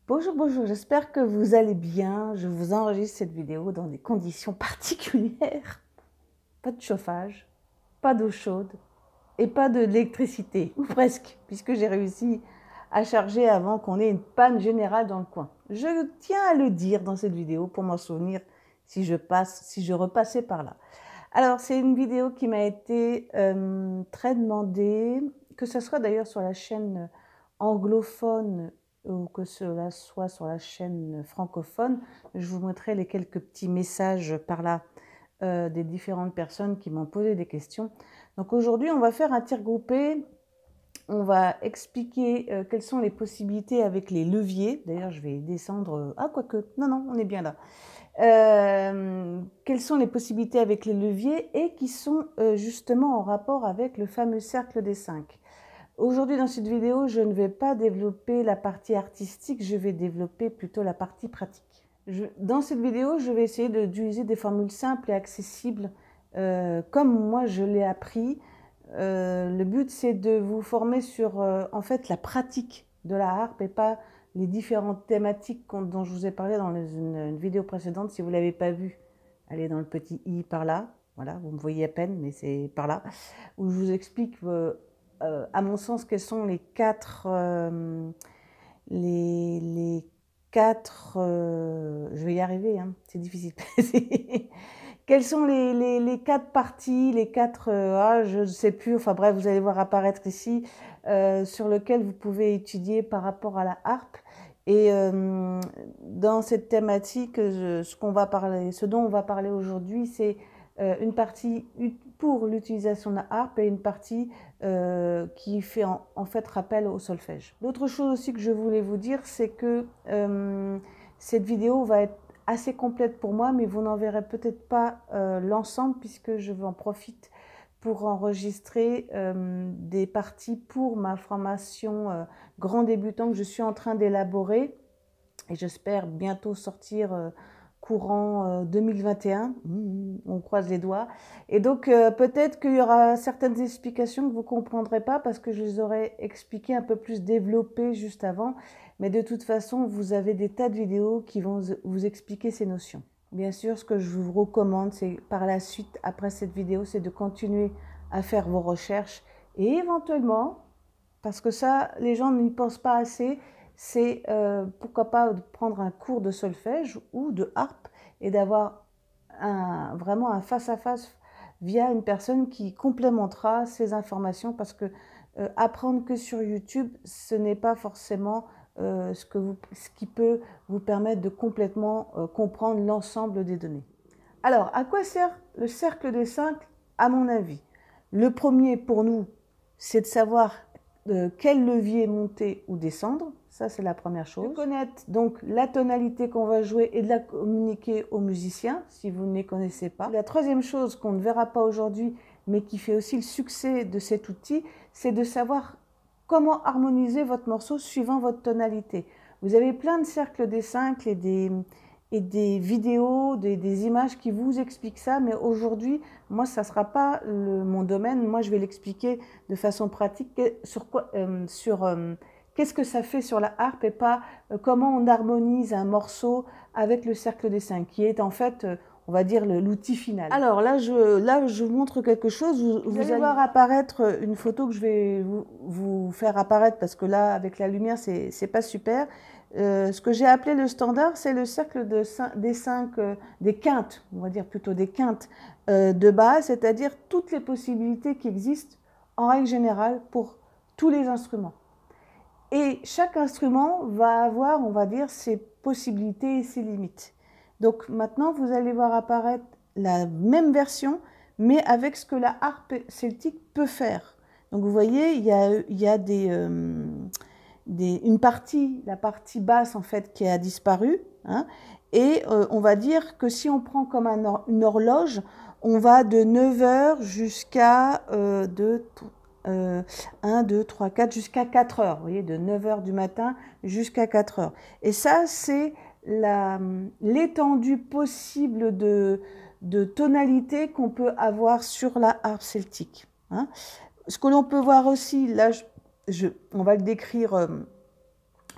Bonjour, bonjour, j'espère que vous allez bien. Je vous enregistre cette vidéo dans des conditions particulières. Pas de chauffage, pas d'eau chaude et pas d'électricité, ou presque, puisque j'ai réussi à charger avant qu'on ait une panne générale dans le coin. Je tiens à le dire dans cette vidéo pour m'en souvenir si je repassais par là. Alors, c'est une vidéo qui m'a été très demandée, que ce soit d'ailleurs sur la chaîne anglophone ou que cela soit sur la chaîne francophone. Je vous montrerai les quelques petits messages par là des différentes personnes qui m'ont posé des questions. Donc aujourd'hui, on va faire un tir groupé. On va expliquer quelles sont les possibilités avec les leviers. D'ailleurs, je vais descendre... Ah, quoique, non, on est bien là. Quelles sont les possibilités avec les leviers et qui sont justement en rapport avec le fameux cercle des 5. Aujourd'hui, dans cette vidéo, je ne vais pas développer la partie artistique, je vais développer plutôt la partie pratique. Dans cette vidéo, je vais essayer d'utiliser des formules simples et accessibles comme moi je l'ai appris. Le but, c'est de vous former sur en fait la pratique de la harpe et pas les différentes thématiques dont je vous ai parlé dans une vidéo précédente. Si vous ne l'avez pas vu, allez dans le petit i par là. Voilà, vous me voyez à peine, mais c'est par là. Où je vous explique, à mon sens, quels sont les quatre... je vais y arriver, hein, c'est difficile. Quelles sont les quatre parties, les quatre... je ne sais plus, enfin bref, vous allez voir apparaître ici, sur lequel vous pouvez étudier par rapport à la harpe. Et dans cette thématique, ce dont on va parler aujourd'hui, c'est une partie pour l'utilisation de la harpe et une partie qui fait en fait rappel au solfège. L'autre chose aussi que je voulais vous dire, c'est que cette vidéo va être assez complète pour moi, mais vous n'en verrez peut-être pas l'ensemble puisque je en profite pour enregistrer des parties pour ma formation grand débutant que je suis en train d'élaborer et j'espère bientôt sortir courant 2021, on croise les doigts. Et donc peut-être qu'il y aura certaines explications que vous ne comprendrez pas parce que je les aurais expliquées un peu plus développées juste avant. Mais de toute façon, vous avez des tas de vidéos qui vont vous expliquer ces notions. Bien sûr, ce que je vous recommande, c'est par la suite, après cette vidéo, c'est de continuer à faire vos recherches et éventuellement, parce que ça, les gens n'y pensent pas assez, c'est pourquoi pas de prendre un cours de solfège ou de harpe et d'avoir vraiment un face-à-face via une personne qui complémentera ces informations parce que apprendre que sur YouTube, ce n'est pas forcément ce qui peut vous permettre de complètement comprendre l'ensemble des données. Alors, à quoi sert le cercle des 5 à mon avis? Le premier pour nous, c'est de savoir quel levier monter ou descendre, ça c'est la première chose. De connaître donc la tonalité qu'on va jouer et de la communiquer aux musiciens, si vous ne les connaissez pas. La troisième chose qu'on ne verra pas aujourd'hui, mais qui fait aussi le succès de cet outil, c'est de savoir comment harmoniser votre morceau suivant votre tonalité. Vous avez plein de cercles des 5 et des vidéos, des images qui vous expliquent ça, mais aujourd'hui, moi, ça ne sera pas mon domaine. Moi, je vais l'expliquer de façon pratique sur qu'est-ce que ça fait sur la harpe et pas comment on harmonise un morceau avec le cercle des 5, qui est en fait, on va dire, l'outil final. Alors là, je vous montre quelque chose. Vous allez voir apparaître une photo que je vais vous faire apparaître parce que là, avec la lumière, c'est pas super. Ce que j'ai appelé le standard, c'est le cercle des quintes, on va dire plutôt des quintes de base, c'est-à-dire toutes les possibilités qui existent en règle générale pour tous les instruments. Et chaque instrument va avoir, on va dire, ses possibilités et ses limites. Donc maintenant, vous allez voir apparaître la même version, mais avec ce que la harpe celtique peut faire. Donc vous voyez, il y a une partie, la partie basse en fait, qui a disparu. Hein, et on va dire que si on prend comme une horloge, on va de 9 h jusqu'à 1, 2, 3, 4, jusqu'à 4 heures. Vous voyez, de 9 h du matin jusqu'à 4 heures. Et ça, c'est l'étendue possible de tonalité qu'on peut avoir sur la harpe celtique. Hein. Ce que l'on peut voir aussi, là, on va le décrire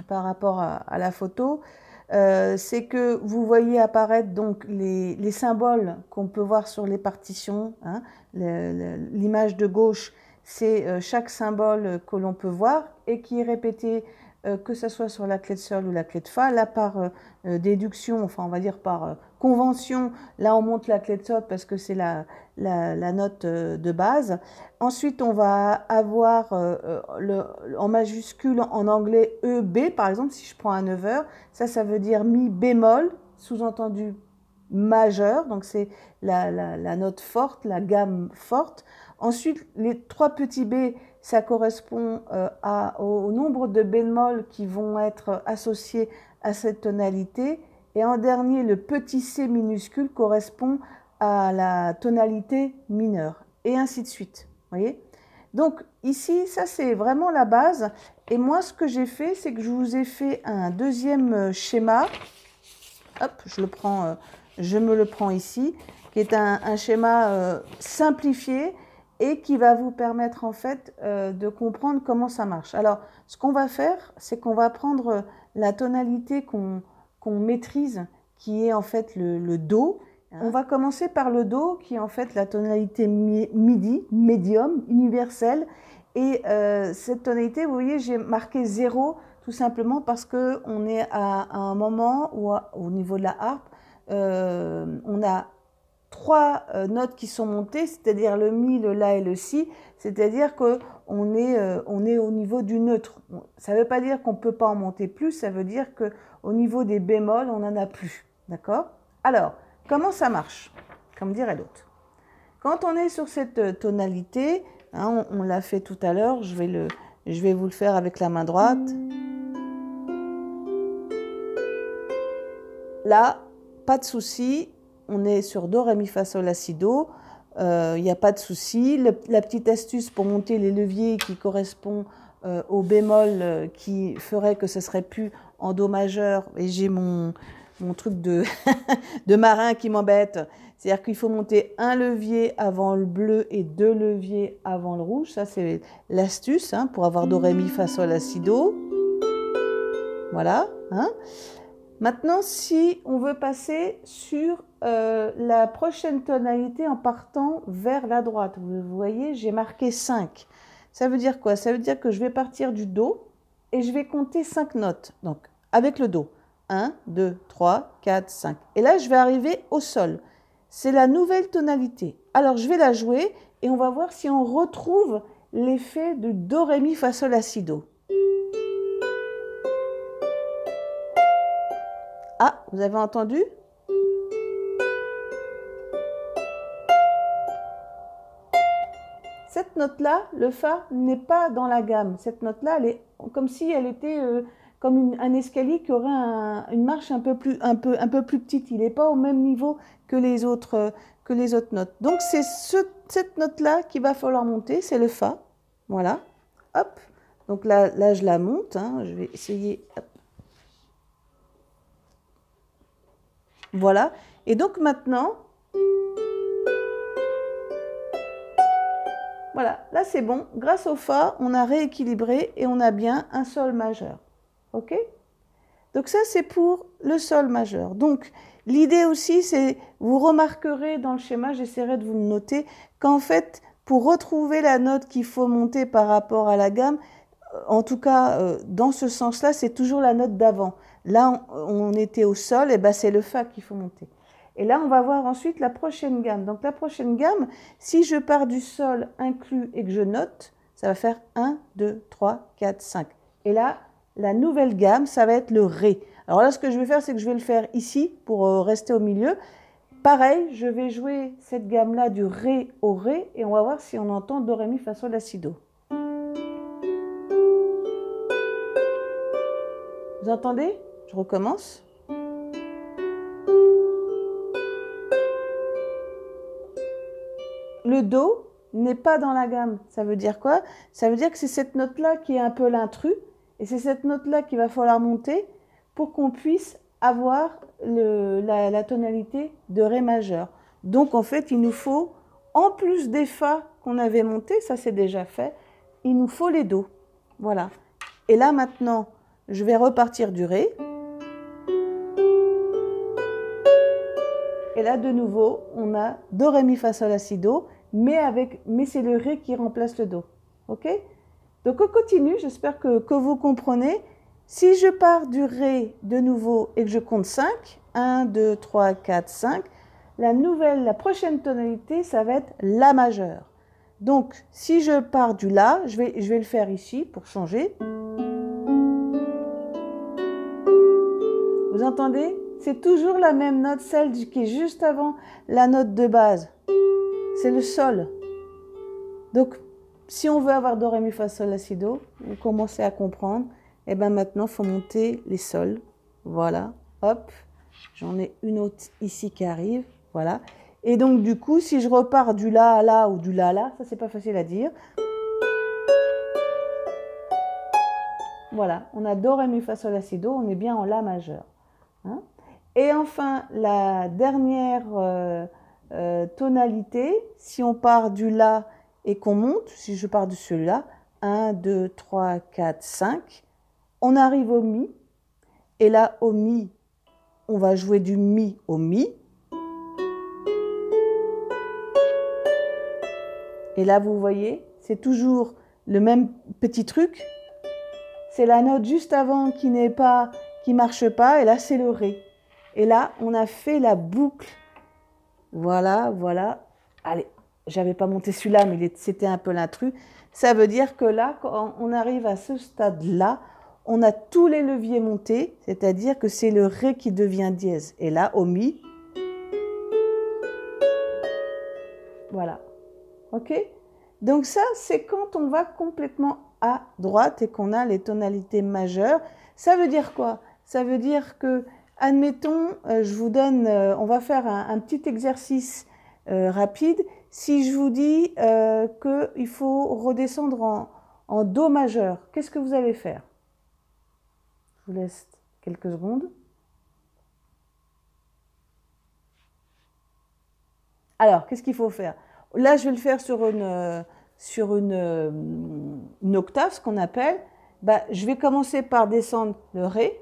par rapport à la photo, c'est que vous voyez apparaître donc les symboles qu'on peut voir sur les partitions. Hein. L'image de gauche, c'est chaque symbole que l'on peut voir et qui est répété que ce soit sur la clé de sol ou la clé de fa. Là, par déduction, enfin on va dire par convention, là on monte la clé de sol parce que c'est la note de base. Ensuite, on va avoir en majuscule en anglais EB, par exemple, si je prends un 9h, ça veut dire mi bémol, sous-entendu majeur, donc c'est la note forte, la gamme forte. Ensuite, les 3 petits B, ça correspond au nombre de bémols qui vont être associés à cette tonalité. Et en dernier, le petit c minuscule correspond à la tonalité mineure, et ainsi de suite. Voyez? Donc ici, ça c'est vraiment la base. Et moi, ce que j'ai fait, c'est que je vous ai fait un deuxième schéma. Hop, je me le prends ici, qui est un schéma simplifié et qui va vous permettre en fait de comprendre comment ça marche. Alors, ce qu'on va faire, c'est qu'on va prendre la tonalité qu'on maîtrise, qui est en fait le Do. On va commencer par le Do, qui est en fait la tonalité MIDI, médium, universelle. Et cette tonalité, vous voyez, j'ai marqué 0, tout simplement parce qu'on est à un moment où, au niveau de la harpe, on a 3 notes qui sont montées, c'est-à-dire le Mi, le La et le Si, c'est-à-dire qu'on est au niveau du neutre. Ça ne veut pas dire qu'on ne peut pas en monter plus, ça veut dire qu'au niveau des bémols, on n'en a plus. D'accord? Alors, comment ça marche? Comme dirait l'autre. Quand on est sur cette tonalité, hein, on l'a fait tout à l'heure, je vais vous le faire avec la main droite. Là, pas de souci, on est sur Do, Ré, Mi, Fa, Sol, La, Si, Do. Il n'y a pas de souci. La petite astuce pour monter les leviers qui correspond au bémol qui ferait que ce serait plus en Do majeur. Et j'ai mon truc de, de marin qui m'embête. C'est-à-dire qu'il faut monter un levier avant le bleu et 2 leviers avant le rouge. Ça, c'est l'astuce hein, pour avoir Do, Ré, Mi, Fa, Sol, La, Si, Do. Voilà. Hein. Maintenant, si on veut passer sur la prochaine tonalité en partant vers la droite, vous voyez, j'ai marqué 5. Ça veut dire quoi? Ça veut dire que je vais partir du Do et je vais compter 5 notes. Donc, avec le Do. 1, 2, 3, 4, 5. Et là, je vais arriver au Sol. C'est la nouvelle tonalité. Alors, je vais la jouer et on va voir si on retrouve l'effet de Do, Ré, Mi, Fa, Sol, La, Si, Do. Ah, vous avez entendu? Cette note-là, le Fa, n'est pas dans la gamme. Cette note-là, elle est comme si elle était comme un escalier qui aurait une marche un peu plus petite. Il n'est pas au même niveau que les autres notes. Donc, c'est cette note-là qu'il va falloir monter, c'est le Fa. Voilà. Hop. Donc là je la monte. Hein. Je vais essayer. Hop. Voilà. Et donc maintenant, voilà, là c'est bon. Grâce au Fa, on a rééquilibré et on a bien un Sol majeur. OK? Donc ça, c'est pour le Sol majeur. Donc, l'idée aussi, c'est, vous remarquerez dans le schéma, j'essaierai de vous le noter, qu'en fait, pour retrouver la note qu'il faut monter par rapport à la gamme, en tout cas, dans ce sens-là, c'est toujours la note d'avant. Là, on était au Sol, et ben c'est le Fa qu'il faut monter. Et là, on va voir ensuite la prochaine gamme. Donc, la prochaine gamme, si je pars du Sol inclus et que je note, ça va faire 1, 2, 3, 4, 5. Et là, la nouvelle gamme, ça va être le Ré. Alors là, ce que je vais faire, c'est que je vais le faire ici pour rester au milieu. Pareil, je vais jouer cette gamme-là du Ré au Ré et on va voir si on entend Do, Ré, Mi, Fa, Sol, La, Si, Do. Vous entendez? Je recommence. Le Do n'est pas dans la gamme. Ça veut dire quoi? Ça veut dire que c'est cette note-là qui est un peu l'intrus. Et c'est cette note-là qu'il va falloir monter pour qu'on puisse avoir la tonalité de Ré majeur. Donc, en fait, il nous faut, en plus des Fa qu'on avait montés, ça c'est déjà fait, il nous faut les Do. Voilà. Et là, maintenant, je vais repartir du Ré. Et là, de nouveau, on a Do, Ré, Mi, Fa, Sol, La, Si, Do, mais c'est le Ré qui remplace le Do. OK? Donc, on continue. J'espère que vous comprenez. Si je pars du Ré de nouveau et que je compte 5, 1, 2, 3, 4, 5, la prochaine tonalité, ça va être La majeur. Donc, si je pars du La, je vais le faire ici pour changer. Vous entendez? C'est toujours la même note, celle qui est juste avant la note de base. C'est le Sol. Donc, si on veut avoir Do, Ré, Mi, Fa, Sol, La, Si, Do, vous commencez à comprendre. Et bien maintenant, il faut monter les sols. Voilà, hop. J'en ai une autre ici qui arrive. Voilà. Et donc, du coup, si je repars du La à La ou du La à La, ça, c'est pas facile à dire. Voilà, on a Do, Ré, Mi, Fa, Sol, La, Si, Do. On est bien en La majeur. Hein? Et enfin, la dernière tonalité, si on part du La et qu'on monte, si je pars de celui-là, 1, 2, 3, 4, 5, on arrive au Mi. Et là, au Mi, on va jouer du Mi au Mi. Et là, vous voyez, c'est toujours le même petit truc. C'est la note juste avant qui marche pas. Et là, c'est le Ré. Et là, on a fait la boucle. Voilà, voilà. Allez, j'avais pas monté celui-là, mais c'était un peu l'intrus. Ça veut dire que là, quand on arrive à ce stade-là, on a tous les leviers montés, c'est-à-dire que c'est le Ré qui devient dièse. Et là, au Mi. Voilà. OK? Donc ça, c'est quand on va complètement à droite et qu'on a les tonalités majeures. Ça veut dire quoi? Ça veut dire que, admettons, je vous donne, on va faire un petit exercice rapide. Si je vous dis qu'il faut redescendre en Do majeur, qu'est-ce que vous allez faire? Je vous laisse quelques secondes. Alors, qu'est-ce qu'il faut faire? Là, je vais le faire sur une octave, ce qu'on appelle. Bah, je vais commencer par descendre le Ré,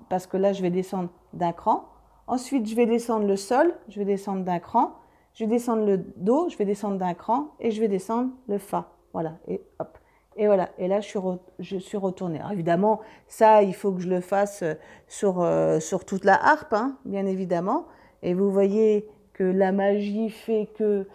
parce que là, je vais descendre d'un cran. Ensuite, je vais descendre le Sol, je vais descendre d'un cran. Je vais descendre le Do, je vais descendre d'un cran. Et je vais descendre le Fa. Voilà, et hop. Et voilà, et là, je suis retournée. Alors, évidemment, ça, il faut que je le fasse sur toute la harpe, hein, bien évidemment. Et vous voyez que la magie fait que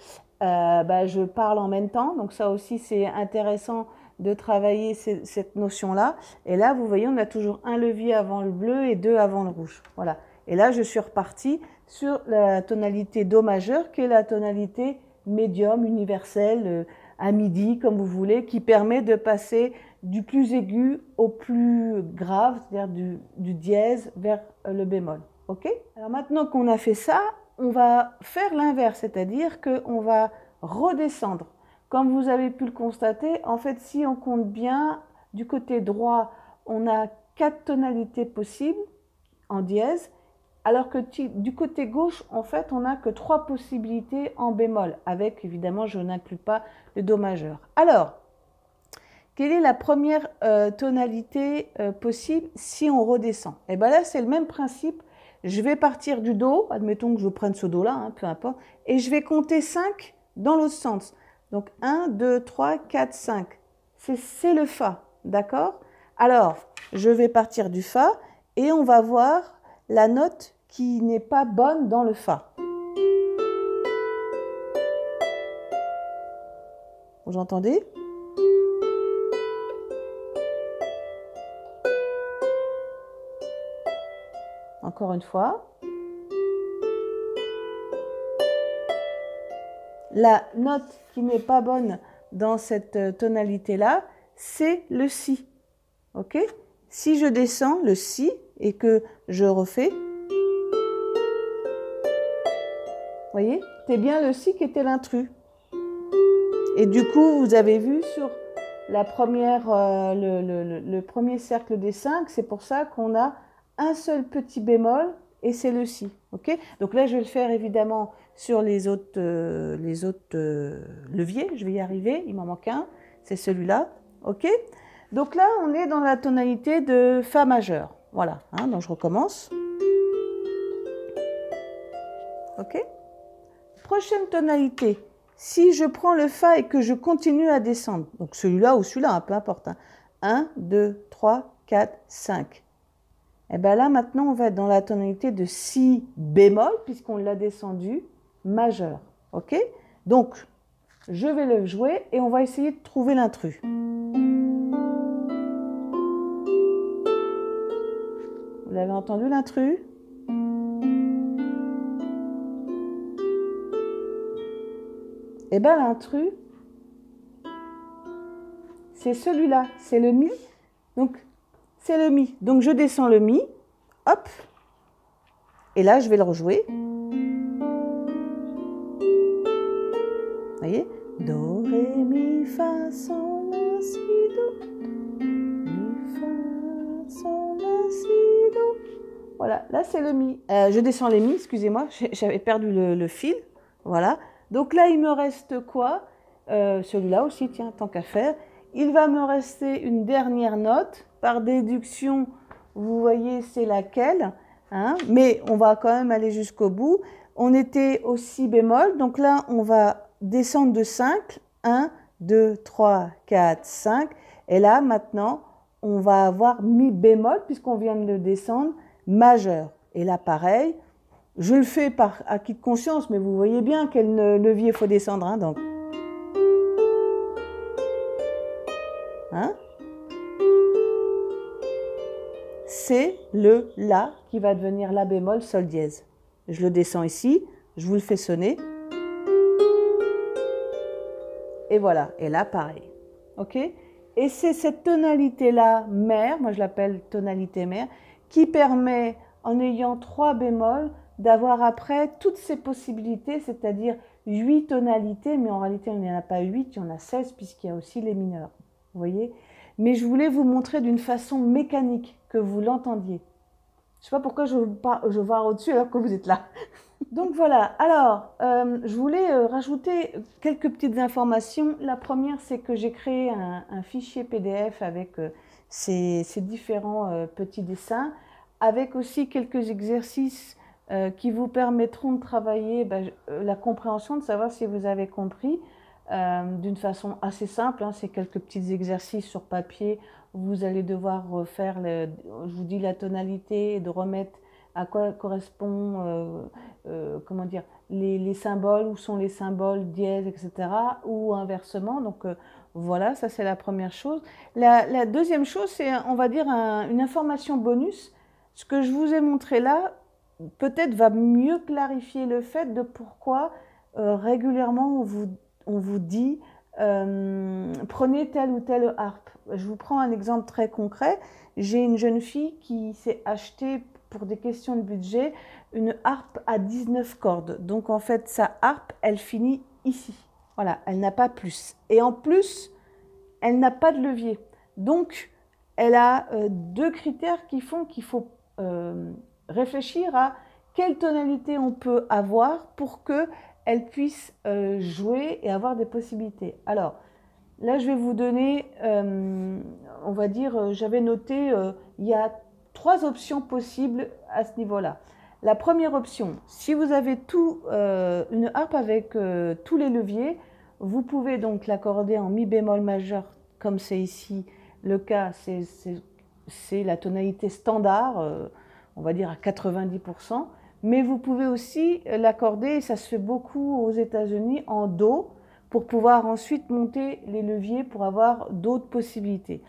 je parle en même temps. Donc ça aussi, c'est intéressant de travailler cette notion-là. Et là, vous voyez, on a toujours un levier avant le bleu et deux avant le rouge. Voilà. Et là, je suis repartie sur la tonalité Do majeur, qui est la tonalité médium, universelle, à midi, comme vous voulez, qui permet de passer du plus aigu au plus grave, c'est-à-dire du dièse vers le bémol. OK? Alors maintenant qu'on a fait ça, on va faire l'inverse, c'est-à-dire qu'on va redescendre. Comme vous avez pu le constater, en fait, si on compte bien, du côté droit, on a 4 tonalités possibles en dièse, alors que du côté gauche, en fait, on n'a que 3 possibilités en bémol, avec, évidemment, je n'inclus pas le Do majeur. Alors, quelle est la première tonalité possible si on redescend? Et bien là, c'est le même principe. Je vais partir du Do, admettons que je prenne ce Do-là, hein, peu importe, et je vais compter 5 dans l'autre sens. Donc 1, 2, 3, 4, 5. C'est le Fa, d'accord? Alors, je vais partir du Fa et on va voir la note qui n'est pas bonne dans le Fa. Vous entendez? Encore une fois. La note qui n'est pas bonne dans cette tonalité-là, c'est le Si. OK? Si je descends le Si et que je refais, vous voyez, c'est bien le Si qui était l'intrus. Et du coup, vous avez vu sur la première, le premier cercle des 5, c'est pour ça qu'on a un seul petit bémol et c'est le Si. Okay? Donc là, je vais le faire évidemment sur les autres leviers. Je vais y arriver, il m'en manque un, c'est celui-là. Okay? Donc là, on est dans la tonalité de Fa majeur. Voilà, hein, donc je recommence. Ok? Prochaine tonalité. Si je prends le Fa et que je continue à descendre, donc celui-là ou celui-là, hein, peu importe. Hein. 1, 2, 3, 4, 5. Et bien là, maintenant, on va être dans la tonalité de Si bémol, puisqu'on l'a descendu, majeur. Ok? Donc, je vais le jouer et on va essayer de trouver l'intrus. Vous l'avez entendu, l'intrus? Eh bien, l'intrus, c'est celui-là, c'est le Mi. Donc, c'est le Mi. Donc, je descends le Mi, hop, et là, je vais le rejouer. Vous voyez? Do, ré, mi, fa, sol, la, si, do. Mi, fa, sol, la, si, do. Voilà, là, c'est le Mi. Je descends les Mi, excusez-moi, j'avais perdu le fil. Voilà. Donc là, il me reste quoi? Celui-là aussi, tiens, tant qu'à faire. Il va me rester une dernière note. Par déduction, vous voyez, c'est laquelle, hein? Mais on va quand même aller jusqu'au bout. On était au Si bémol. Donc là, on va descendre de 5. 1, 2, 3, 4, 5. Et là, maintenant, on va avoir Mi bémol, puisqu'on vient de le descendre, majeur. Et là, pareil. Je le fais par acquis de conscience, mais vous voyez bien quel levier il faut descendre. Hein, donc. Hein? C'est le La qui va devenir La bémol, Sol dièse. Je le descends ici, je vous le fais sonner. Et voilà, et là, pareil. Ok? Et c'est cette tonalité-là, mère, moi je l'appelle tonalité mère, qui permet, en ayant 3 bémols, d'avoir après toutes ces possibilités, c'est-à-dire 8 tonalités, mais en réalité il n'y en a pas 8, il y en a 16 puisqu'il y a aussi les mineurs. Vous voyez? Mais je voulais vous montrer d'une façon mécanique, que vous l'entendiez. Je ne sais pas pourquoi je vois au-dessus alors que vous êtes là. Donc voilà, alors je voulais rajouter quelques petites informations. La première, c'est que j'ai créé un fichier PDF avec ces différents petits dessins, avec aussi quelques exercices qui vous permettront de travailler la compréhension, de savoir si vous avez compris d'une façon assez simple. Hein, c'est quelques petits exercices sur papier. Vous allez devoir faire, je vous dis la tonalité, et de remettre à quoi correspond, comment dire, les symboles, où sont les symboles dièse, etc. ou inversement. Donc voilà, ça c'est la première chose. La deuxième chose, c'est, on va dire, une information bonus. Ce que je vous ai montré là, peut-être va mieux clarifier le fait de pourquoi régulièrement on vous dit prenez telle ou telle harpe. Je vous prends un exemple très concret. J'ai une jeune fille qui s'est achetée, pour des questions de budget, une harpe à 19 cordes. Donc en fait, sa harpe, elle finit ici. Voilà, elle n'a pas plus. Et en plus, elle n'a pas de levier. Donc, elle a 2 critères qui font qu'il faut réfléchir à quelle tonalité on peut avoir pour qu'elle puisse jouer et avoir des possibilités. Alors, là, je vais vous donner, on va dire, j'avais noté, il y a 3 options possibles à ce niveau-là. La première option, si vous avez une harpe avec tous les leviers, vous pouvez donc l'accorder en Mi bémol majeur, comme c'est ici le cas, c'est la tonalité standard, on va dire à 90%, mais vous pouvez aussi l'accorder, et ça se fait beaucoup aux États-Unis, en Do, pour pouvoir ensuite monter les leviers pour avoir d'autres possibilités.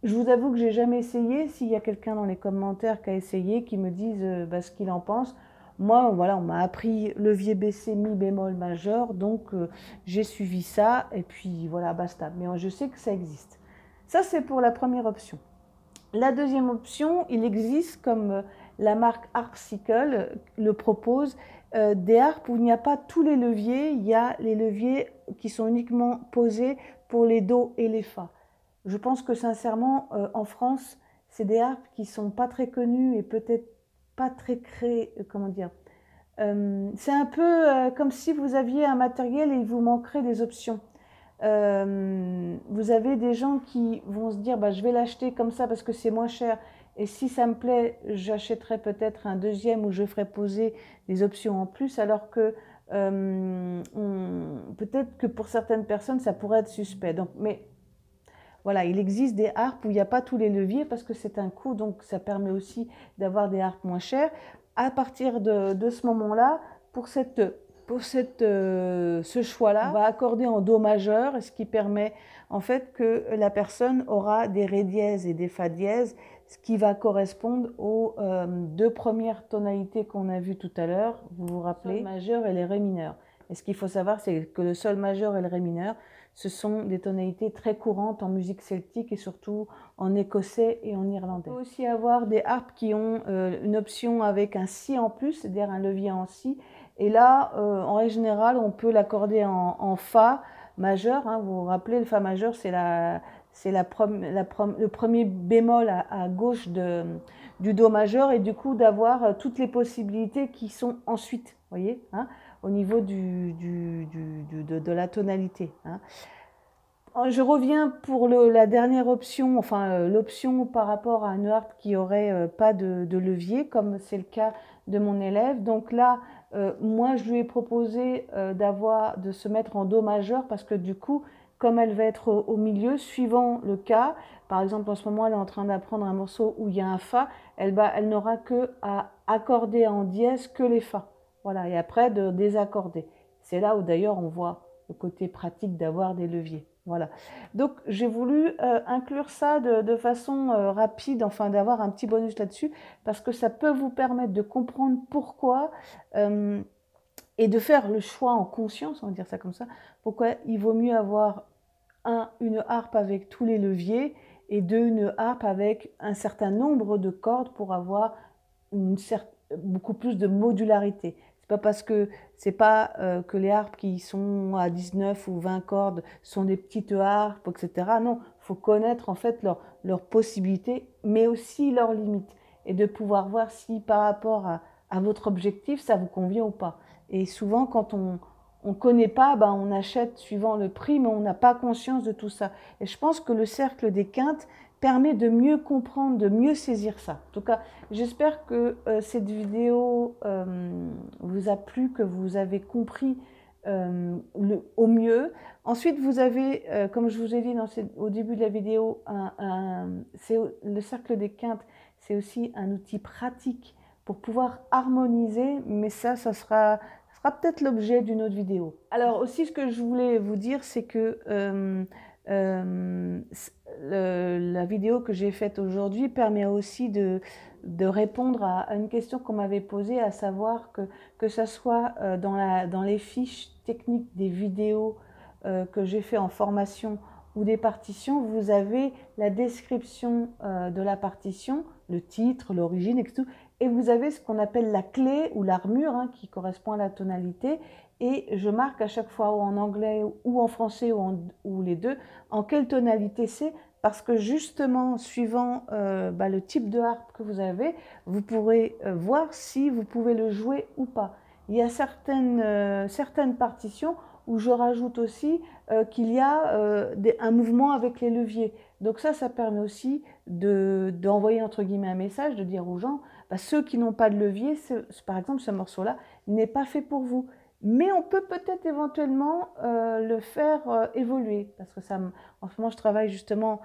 Je vous avoue que j'ai jamais essayé. S'il y a quelqu'un dans les commentaires qui a essayé, qui me dise ce qu'il en pense. Moi, voilà, on m'a appris levier baissé, Mi bémol majeur, donc j'ai suivi ça, et puis voilà, basta. Mais je sais que ça existe. Ça, c'est pour la première option. La deuxième option, il existe, comme la marque Harpsicle le propose, des harpes où il n'y a pas tous les leviers, il y a les leviers qui sont uniquement posés pour les Do et les Fa. Je pense que sincèrement, en France, c'est des harpes qui ne sont pas très connues et peut-être pas très créées, comment dire. C'est un peu comme si vous aviez un matériel et il vous manquerait des options. Vous avez des gens qui vont se dire, bah, je vais l'acheter comme ça parce que c'est moins cher. Et si ça me plaît, j'achèterai peut-être un deuxième ou je ferai poser des options en plus, alors que peut-être que pour certaines personnes, ça pourrait être suspect. Donc, mais voilà, il existe des harpes où il n'y a pas tous les leviers parce que c'est un coût, donc ça permet aussi d'avoir des harpes moins chères. À partir de ce moment-là, ce choix-là, on va accorder en do majeur, ce qui permet en fait que la personne aura des ré dièses et des fa dièses, ce qui va correspondre aux deux premières tonalités qu'on a vues tout à l'heure, vous vous rappelez, le sol majeur et les ré mineurs. Et ce qu'il faut savoir, c'est que le sol majeur et le ré mineur, ce sont des tonalités très courantes en musique celtique et surtout en écossais et en irlandais. On peut aussi avoir des harpes qui ont une option avec un si en plus, c'est-à-dire un levier en si. Et là, en règle générale, on peut l'accorder en fa majeur. Hein. Vous vous rappelez, le fa majeur, c'est le premier bémol à gauche du do majeur et du coup d'avoir toutes les possibilités qui sont ensuite, voyez, hein, au niveau de la tonalité. Hein. Je reviens pour la dernière option, enfin l'option par rapport à une harpe qui aurait pas de levier, comme c'est le cas de mon élève. Donc là, moi je lui ai proposé de se mettre en do majeur parce que du coup, comme elle va être au milieu, suivant le cas, par exemple en ce moment elle est en train d'apprendre un morceau où il y a un fa, elle n'aura que à accorder en dièse que les fa. Voilà, et après de désaccorder. C'est là où d'ailleurs on voit le côté pratique d'avoir des leviers. Voilà. Donc j'ai voulu inclure ça de façon rapide, enfin d'avoir un petit bonus là-dessus, parce que ça peut vous permettre de comprendre pourquoi et de faire le choix en conscience, on va dire ça comme ça, pourquoi il vaut mieux avoir une harpe avec tous les leviers et une harpe avec un certain nombre de cordes pour avoir beaucoup plus de modularité. C'est pas parce que que les harpes qui sont à 19 ou 20 cordes sont des petites harpes, etc. Non, il faut connaître en fait leurs possibilités, mais aussi leurs limites, et de pouvoir voir si par rapport à votre objectif, ça vous convient ou pas. Et souvent, quand on ne connaît pas, ben on achète suivant le prix, mais on n'a pas conscience de tout ça. Et je pense que le cercle des quintes permet de mieux comprendre, de mieux saisir ça. En tout cas, j'espère que cette vidéo vous a plu, que vous avez compris au mieux. Ensuite, vous avez, comme je vous ai dit au début de la vidéo, le cercle des quintes, c'est aussi un outil pratique pour pouvoir harmoniser, mais ça sera peut-être l'objet d'une autre vidéo. Alors aussi, ce que je voulais vous dire, c'est que la vidéo que j'ai faite aujourd'hui permet aussi de répondre à une question qu'on m'avait posée, à savoir que ça soit dans les fiches techniques des vidéos que j'ai fait en formation ou des partitions, vous avez la description de la partition, le titre, l'origine, etc. Et vous avez ce qu'on appelle la clé ou l'armure, hein, qui correspond à la tonalité. Et je marque à chaque fois, ou en anglais ou en français ou les deux, en quelle tonalité c'est, parce que justement, suivant le type de harpe que vous avez, vous pourrez voir si vous pouvez le jouer ou pas. Il y a certaines partitions où je rajoute aussi qu'il y a un mouvement avec les leviers. Donc ça permet aussi d'envoyer entre guillemets un message, de dire aux gens, bah, ceux qui n'ont pas de levier, par exemple ce morceau-là n'est pas fait pour vous. Mais on peut peut-être éventuellement le faire évoluer, parce que en ce moment je travaille justement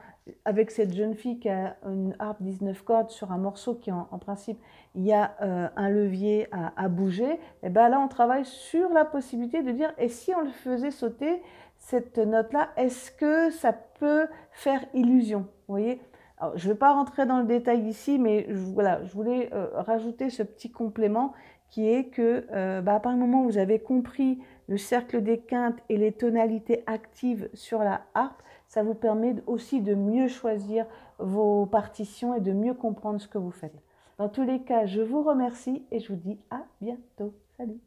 avec cette jeune fille qui a une harpe 19 cordes sur un morceau qui en principe il y a un levier à bouger. Et ben là on travaille sur la possibilité de dire, et si on le faisait sauter cette note-là, est-ce que ça peut faire illusion? Vous voyez? Alors, je ne vais pas rentrer dans le détail ici, mais voilà, je voulais rajouter ce petit complément qui est que à partir du moment où vous avez compris le cercle des quintes et les tonalités actives sur la harpe, ça vous permet aussi de mieux choisir vos partitions et de mieux comprendre ce que vous faites. Dans tous les cas, je vous remercie et je vous dis à bientôt. Salut!